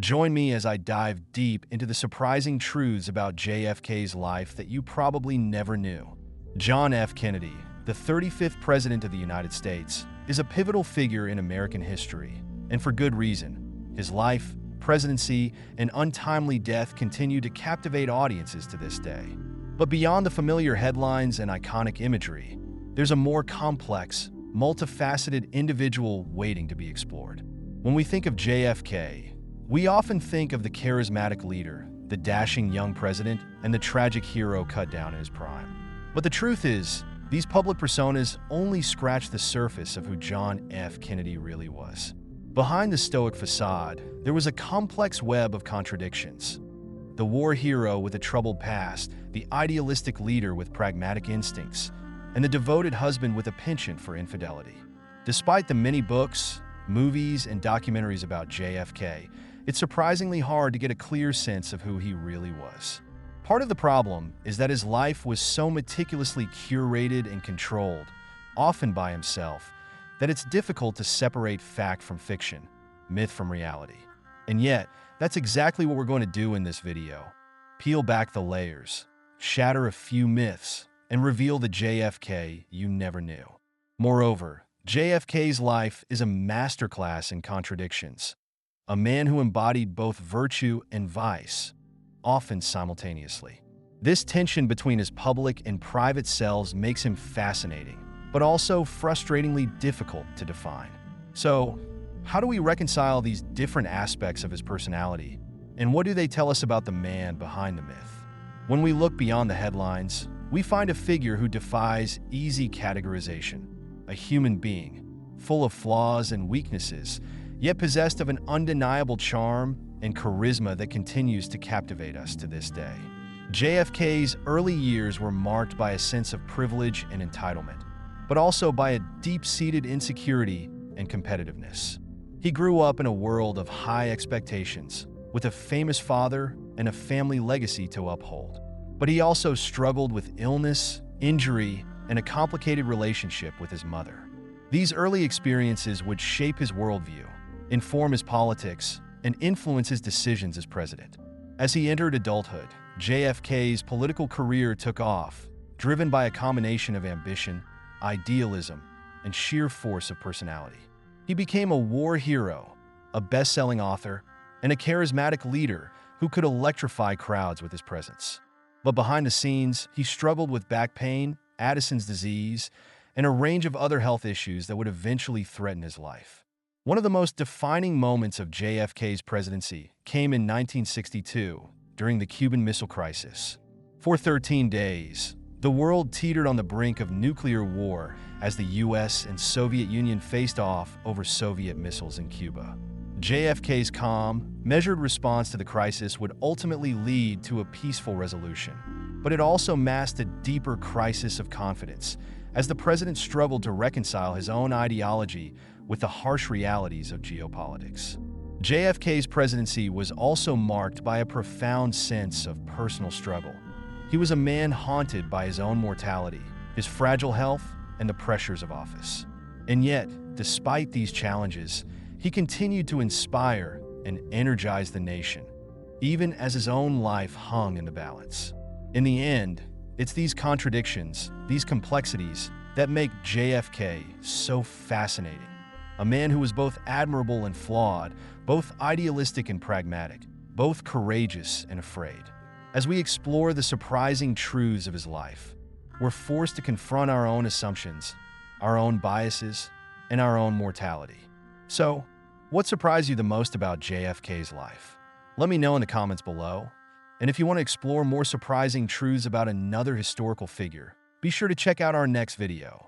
Join me as I dive deep into the surprising truths about JFK's life that you probably never knew. John F. Kennedy, the 35th President of the United States, is a pivotal figure in American history, and for good reason. His life, presidency, and untimely death continue to captivate audiences to this day. But beyond the familiar headlines and iconic imagery, there's a more complex, multifaceted individual waiting to be explored. When we think of JFK, we often think of the charismatic leader, the dashing young president, and the tragic hero cut down in his prime. But the truth is, these public personas only scratch the surface of who John F. Kennedy really was. Behind the stoic facade, there was a complex web of contradictions. The war hero with a troubled past, the idealistic leader with pragmatic instincts, and the devoted husband with a penchant for infidelity. Despite the many books, movies, and documentaries about JFK, it's surprisingly hard to get a clear sense of who he really was. Part of the problem is that his life was so meticulously curated and controlled, often by himself, that it's difficult to separate fact from fiction, myth from reality. And yet, that's exactly what we're going to do in this video. Peel back the layers, shatter a few myths, and reveal the JFK you never knew. Moreover, JFK's life is a masterclass in contradictions. A man who embodied both virtue and vice, often simultaneously. This tension between his public and private selves makes him fascinating, but also frustratingly difficult to define. So, how do we reconcile these different aspects of his personality, and what do they tell us about the man behind the myth? When we look beyond the headlines, we find a figure who defies easy categorization, a human being, full of flaws and weaknesses, yet possessed of an undeniable charm and charisma that continues to captivate us to this day. JFK's early years were marked by a sense of privilege and entitlement, but also by a deep-seated insecurity and competitiveness. He grew up in a world of high expectations, with a famous father and a family legacy to uphold. But he also struggled with illness, injury, and a complicated relationship with his mother. These early experiences would shape his worldview, inform his politics, and influence his decisions as president. As he entered adulthood, JFK's political career took off, driven by a combination of ambition, idealism, and sheer force of personality. He became a war hero, a best-selling author, and a charismatic leader who could electrify crowds with his presence. But behind the scenes, he struggled with back pain, Addison's disease, and a range of other health issues that would eventually threaten his life. One of the most defining moments of JFK's presidency came in 1962, during the Cuban Missile Crisis. For 13 days, the world teetered on the brink of nuclear war as the US and Soviet Union faced off over Soviet missiles in Cuba. JFK's calm, measured response to the crisis would ultimately lead to a peaceful resolution. But it also masked a deeper crisis of confidence, as the president struggled to reconcile his own ideology with the harsh realities of geopolitics. JFK's presidency was also marked by a profound sense of personal struggle. He was a man haunted by his own mortality, his fragile health, and the pressures of office. And yet, despite these challenges, he continued to inspire and energize the nation, even as his own life hung in the balance. In the end, it's these contradictions, these complexities, that make JFK so fascinating. A man who was both admirable and flawed, both idealistic and pragmatic, both courageous and afraid. As we explore the surprising truths of his life, we're forced to confront our own assumptions, our own biases, and our own mortality. So, what surprised you the most about JFK's life? Let me know in the comments below. And if you want to explore more surprising truths about another historical figure, be sure to check out our next video.